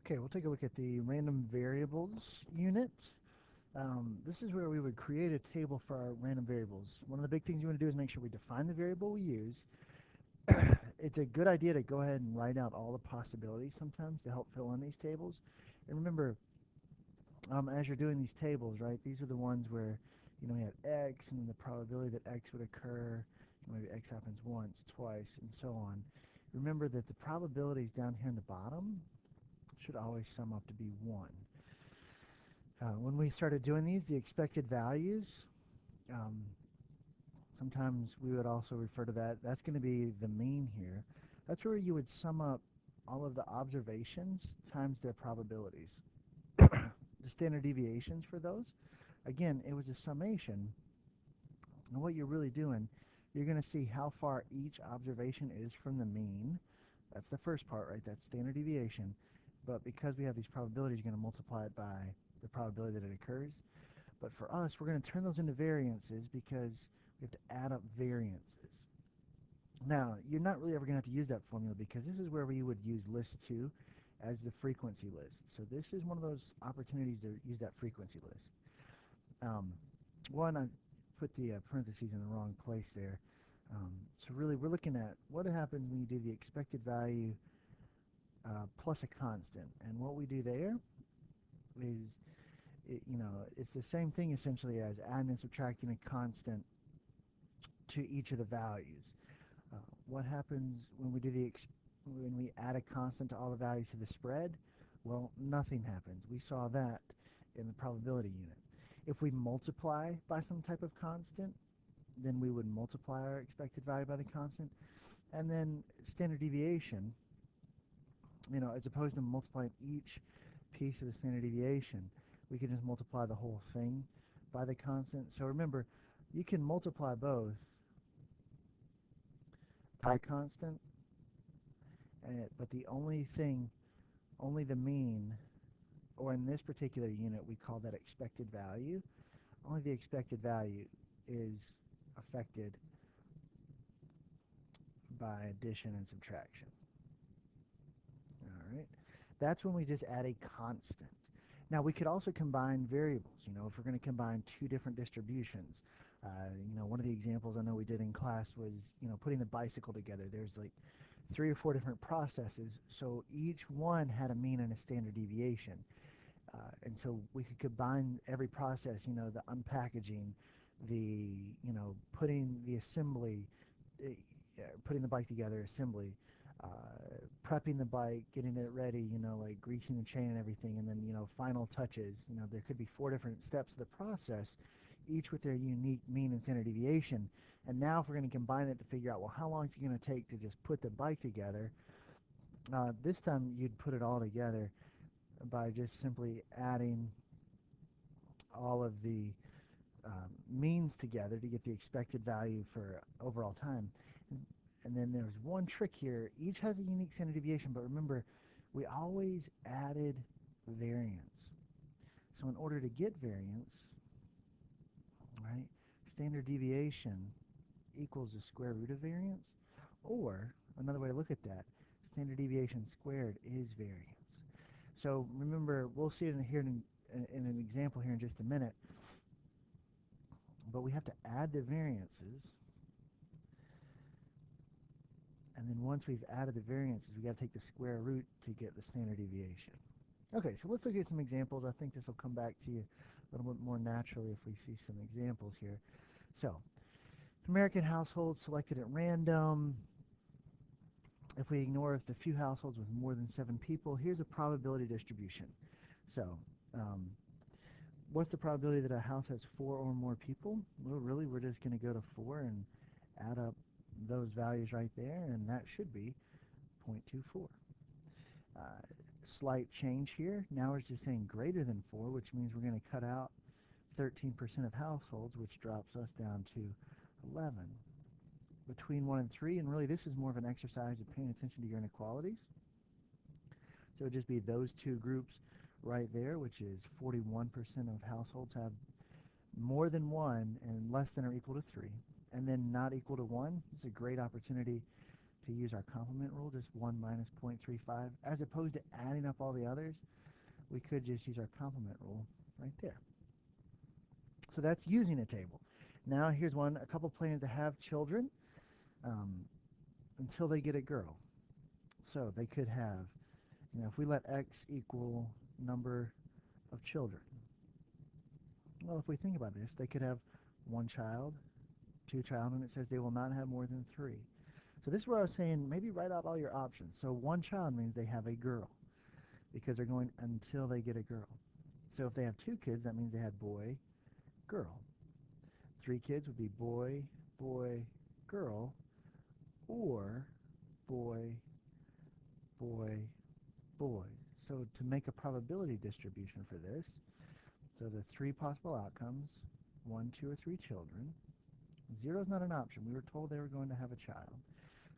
Okay, we'll take a look at the random variables unit. This is where we would create a table for our random variables. One of the big things you want to do is make sure we define the variable we use. It's a good idea to go ahead and write out all the possibilities sometimes to help fill in these tables. And remember, as you're doing these tables, right, these are the ones where, we had x and then the probability that x would occur, maybe x happens once, twice, and so on. Remember that the probabilities down here in the bottom should always sum up to be 1. When we started doing these, the expected values, um, sometimes we would also refer to that. That's going to be the mean here. That's where you would sum up all of the observations times their probabilities. The standard deviations for those, again, it was a summation. And what you're really doing, you're going to see how far each observation is from the mean. That's the first part, right? That's standard deviation. But because we have these probabilities, you're going to multiply it by the probability that it occurs. But for us, we're going to turn those into variances because we have to add up variances. Now, you're not really ever going to have to use that formula because this is where we would use list 2 as the frequency list. So this is one of those opportunities to use that frequency list. One, I put the parentheses in the wrong place there. So really, we're looking at what happens when you do the expected value plus a constant. And what we do there is, it's the same thing essentially as adding and subtracting a constant to each of the values. What happens when we do when we add a constant to all the values to the spread? Well, nothing happens. We saw that in the probability unit. If we multiply by some type of constant, then we would multiply our expected value by the constant. And then standard deviation, as opposed to multiplying each piece of the standard deviation, we can just multiply the whole thing by the constant. So remember, you can multiply both by constant, but the only the mean, or in this particular unit, we call that expected value. Only the expected value is affected by addition and subtraction. All right. That's when we just add a constant. Now, we could also combine variables. If we're going to combine two different distributions. One of the examples I know we did in class was, putting the bicycle together. There's like 3 or 4 different processes, so each one had a mean and a standard deviation. And so we could combine every process, the unpackaging, the, putting the assembly, putting the bike together, assembly, prepping the bike, getting it ready, like greasing the chain and everything, and then, final touches. There could be 4 different steps of the process, each with their unique mean and standard deviation. And now if we're going to combine it to figure out, well, how long is it going to take to just put the bike together, this time you'd put it all together by just simply adding all of the means together to get the expected value for overall time. And then there's one trick here. Each has a unique standard deviation, but remember, we always added variance. So in order to get variance, right, standard deviation equals the square root of variance, or another way to look at that, standard deviation squared is variance. So remember, we'll see it here in an example here in just a minute, but we have to add the variances, and then once we've added the variances, we got to take the square root to get the standard deviation. Okay, so let's look at some examples. I think this will come back to you a little bit more naturally if we see some examples here. So, American households selected at random. If we ignore the few households with more than 7 people, here's a probability distribution. So, what's the probability that a house has 4 or more people? Well, really, we're just going to go to 4 and add up those values right there, and that should be 0.24. Slight change here. Now we're just saying greater than 4, which means we're going to cut out 13% of households, which drops us down to 11. Between 1 and 3, and really this is more of an exercise of paying attention to your inequalities. So it would just be those 2 groups right there, which is 41% of households have more than 1 and less than or equal to 3. And then not equal to 1 is a great opportunity to use our complement rule, just 1 minus 0.35, as opposed to adding up all the others, we could just use our complement rule right there. So that's using a table. Now here's one, a couple planning to have children um, until they get a girl. So they could have, if we let x equal number of children, well, if we think about this, they could have one child, two child, and it says they will not have more than three. So this is where I was saying maybe write out all your options. So one child means they have a girl because they're going until they get a girl. So if they have two kids, that means they had boy, girl. Three kids would be boy, boy, girl, or boy, boy, boy. So to make a probability distribution for this, so the three possible outcomes, 1, 2, or 3 children. 0 is not an option. We were told they were going to have a child.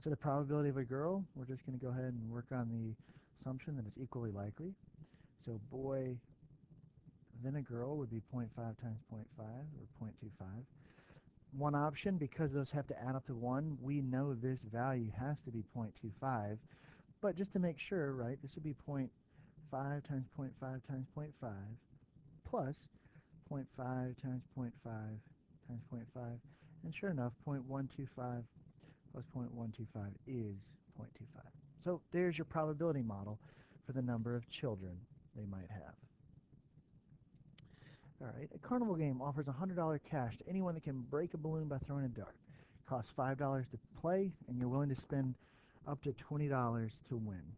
So the probability of a girl, we're just going to go ahead and work on the assumption that it's equally likely. So boy, then a girl would be 0.5 times 0.5, or 0.25. One option, because those have to add up to 1, we know this value has to be 0.25. But just to make sure, right, this would be 0.5 times 0.5 times 0.5 plus 0.5 times 0.5 times 0.5. And sure enough, 0.125 plus 0.125 is 0.25. So there's your probability model for the number of children they might have. All right, a carnival game offers $100 cash to anyone that can break a balloon by throwing a dart. It costs $5 to play, and you're willing to spend up to $20 to win.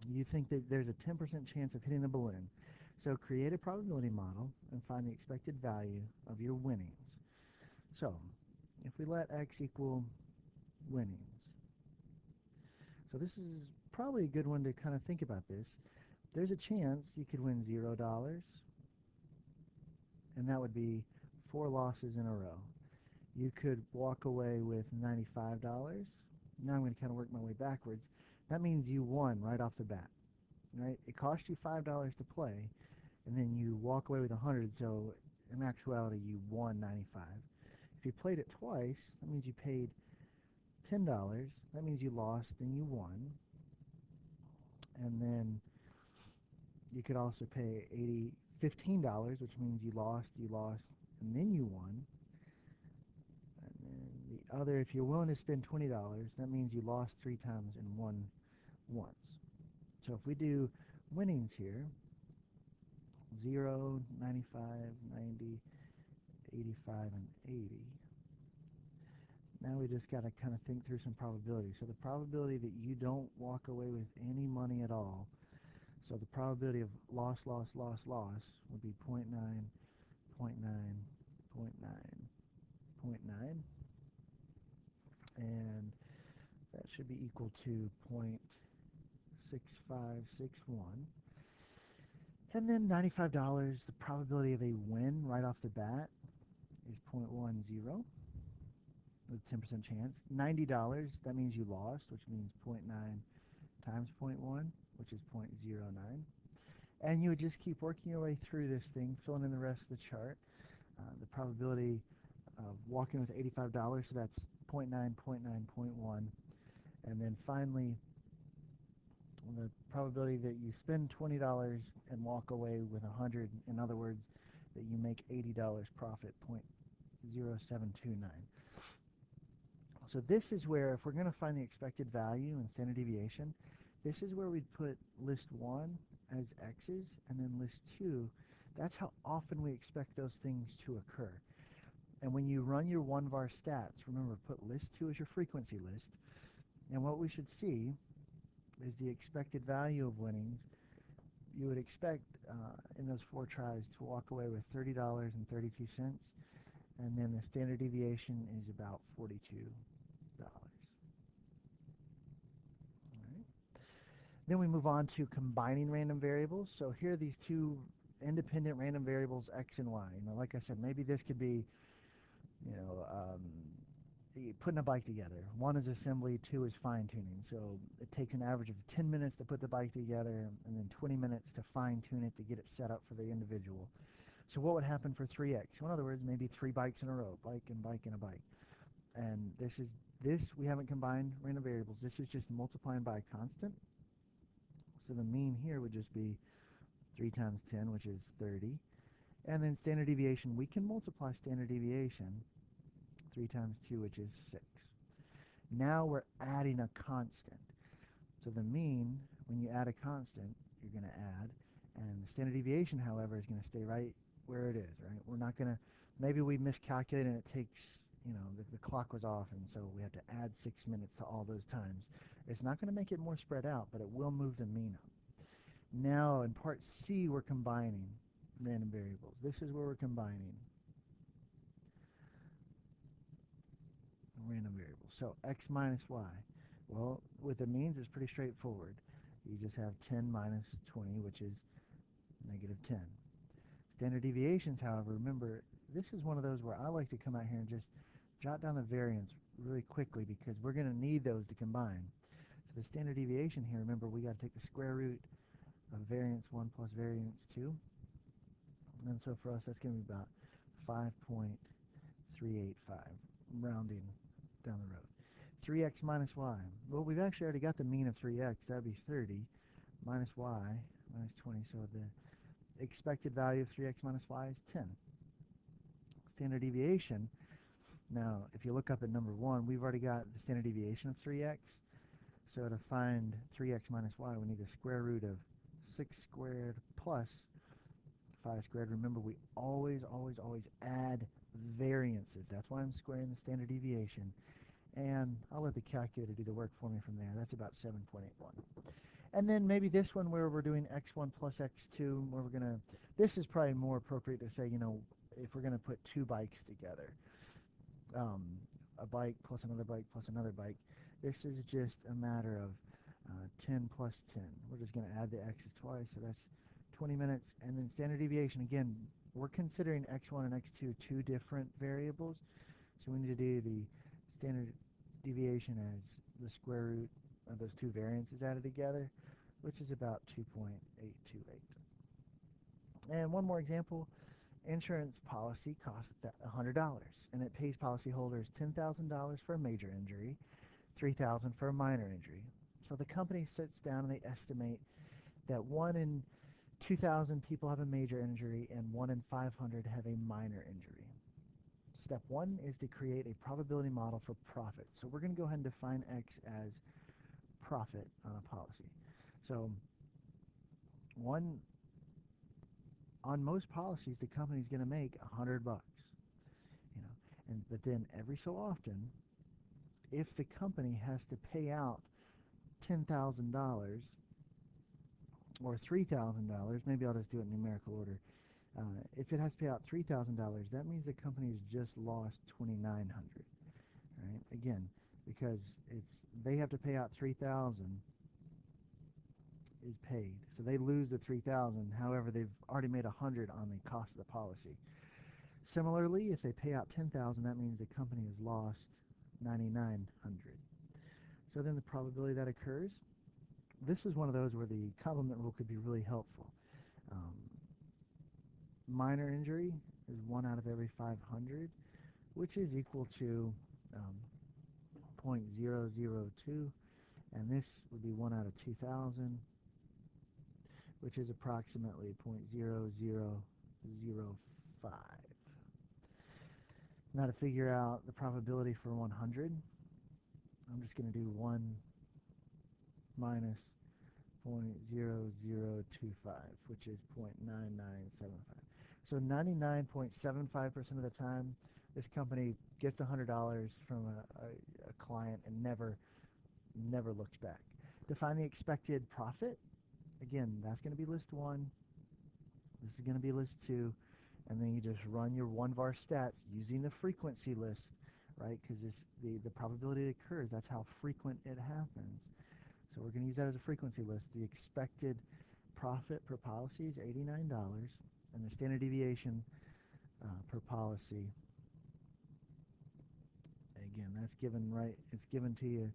You think that there's a 10% chance of hitting the balloon. So create a probability model and find the expected value of your winnings. So if we let x equal winnings, so this is probably a good one to kind of think about this. There's a chance you could win $0, and that would be 4 losses in a row. You could walk away with $95. Now I'm going to kind of work my way backwards. That means you won right off the bat, right? It cost you $5 to play, and then you walk away with 100, so in actuality you won 95. If you played it twice, that means you paid $10. That means you lost and you won. And then you could also pay $15, which means you lost, and then you won. And then the other, if you're willing to spend $20, that means you lost 3 times and won once. So if we do winnings here, 0, 95, 90, 85, and 80. Now we just got to kind of think through some probability. So the probability that you don't walk away with any money at all, so the probability of loss, loss, loss, loss would be 0.9, 0.9, 0.9, 0.9. And that should be equal to 0.6561. And then $95, the probability of a win right off the bat is 0.10 with a 10% chance. $90, that means you lost, which means 0.9 times 0.1, which is 0.09. And you would just keep working your way through this thing, filling in the rest of the chart. The probability of walking with $85, so that's 0.9, 0.9, 0.1. And then finally, the probability that you spend $20 and walk away with 100, in other words, that you make $80 profit, 0.0729. So this is where, if we're going to find the expected value and standard deviation, this is where we'd put list 1 as x's, and then list 2, that's how often we expect those things to occur. And when you run your 1var stats, remember, put list 2 as your frequency list, and what we should see is the expected value of winnings. You would expect in those 4 tries to walk away with $30.32, and then the standard deviation is about $42. Right. Then we move on to combining random variables. So here are these 2 independent random variables, x and y. Like I said, maybe this could be, putting a bike together. 1 is assembly, 2 is fine-tuning. So it takes an average of 10 minutes to put the bike together, and then 20 minutes to fine-tune it to get it set up for the individual. So what would happen for 3x? So in other words, maybe 3 bikes in a row, bike and bike and a bike. And this we haven't combined random variables. This is just multiplying by a constant. So the mean here would just be 3 times 10, which is 30. And then standard deviation, we can multiply standard deviation 3 times 2, which is 6. Now we're adding a constant. So the mean, when you add a constant, you're going to add. And the standard deviation, however, is going to stay right where it is, right? We're not going to, maybe we miscalculate and it takes, the clock was off, and so we have to add 6 minutes to all those times. It's not going to make it more spread out, but it will move the mean up. Now in part C, we're combining random variables. This is where we're combining random variables. So x minus y. Well, with the means, it's pretty straightforward. You just have 10 minus 20, which is negative 10. Standard deviations, however, remember, this is one of those where I like to come out here and just jot down the variance really quickly because we're going to need those to combine. So the standard deviation here, remember, we got to take the square root of variance 1 plus variance 2. And so for us, that's going to be about 5.385, rounding down the road. 3x minus y. Well, we've actually already got the mean of 3x. That would be 30 minus y minus 20. So the expected value of 3x minus y is 10. Standard deviation. Now, if you look up at number 1, we've already got the standard deviation of 3x. So to find 3x minus y, we need the square root of 6 squared plus 5 squared. Remember, we always add variances. That's why I'm squaring the standard deviation. And I'll let the calculator do the work for me from there. That's about 7.81. And then maybe this one where we're doing x1 plus x2, where we're going to, this is probably more appropriate to say, if we're going to put 2 bikes together, a bike plus another bike plus another bike, this is just a matter of 10 plus 10. We're just going to add the x's twice, so that's 20 minutes. And then standard deviation, again, we're considering x1 and x2 two different variables, so we need to do the standard deviation as the square root of those two variances added together, which is about 2.828. And one more example, insurance policy costs $100, and it pays policyholders $10,000 for a major injury, $3,000 for a minor injury. So the company sits down and they estimate that 1 in 2,000 people have a major injury and 1 in 500 have a minor injury. Step 1 is to create a probability model for profit. So we're going to go ahead and define X as profit on a policy. So on most policies, the company is going to make $100, but then every so often, if the company has to pay out $10,000 or $3,000, maybe I'll just do it in numerical order. If it has to pay out $3,000, that means the company has just lost $2,900. Right? Again, because they have to pay out $3,000 is paid, so they lose the $3,000. However, they've already made $100 on the cost of the policy. Similarly, if they pay out $10,000, that means the company has lost $9,900. So then the probability that occurs. This is one of those where the complement rule could be really helpful. Minor injury is 1 out of every 500, which is equal to 0.002, and this would be 1 out of 2,000, which is approximately 0.0005. Now to figure out the probability for 100, I'm just going to do 1 minus 0.0025, which is 0.9975. So 99.75% of the time, this company gets the $100 from a client and never looks back. To find the expected profit, again, that's going to be list 1. This is going to be list 2. And then you just run your 1var stats using the frequency list, right? Because the probability it occurs, that's how frequent it happens. So we're going to use that as a frequency list. The expected profit per policy is $89, and the standard deviation per policy, again, that's given right. It's given to you.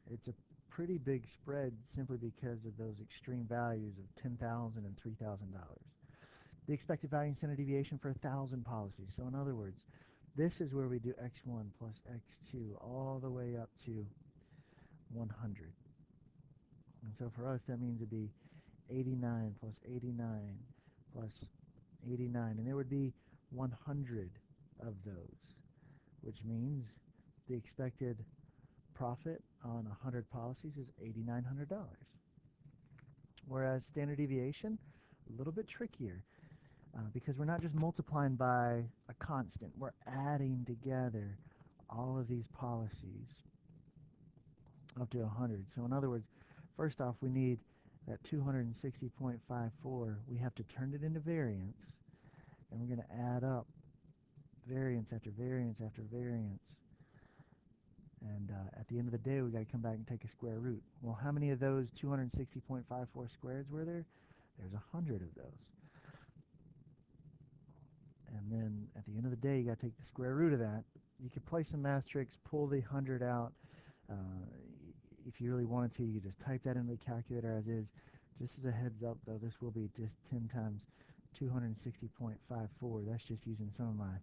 It's a pretty big spread simply because of those extreme values of $10,000 and $3,000. The expected value and standard deviation for 1,000 policies. So in other words, This is where we do x1 plus x2 all the way up to 100. And so for us, that means it'd be 89 plus 89 plus 89. And there would be 100 of those, which means the expected profit on 100 policies is $8,900. Whereas standard deviation, a little bit trickier because we're not just multiplying by a constant. We're adding together all of these policies up to 100. So in other words, first off, we need that 260.54. We have to turn it into variance, and we're going to add up variance after variance after variance. And at the end of the day, we got to come back and take a square root. Well, how many of those 260.54 squareds were there? There's 100 of those. And then at the end of the day, you got to take the square root of that. You could play some math tricks, pull the 100 out. If you really wanted to, you could just type that into the calculator as is. Just as a heads up, though, this will be just 10 times 260.54. That's just using some of my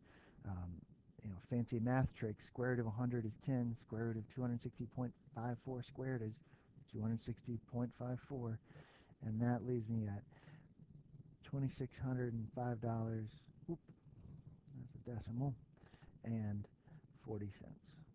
fancy math tricks. Square root of 100 is 10. Square root of 260.54 squared is 260.54. And that leaves me at $2,605. Oop, that's a decimal. And 40 cents.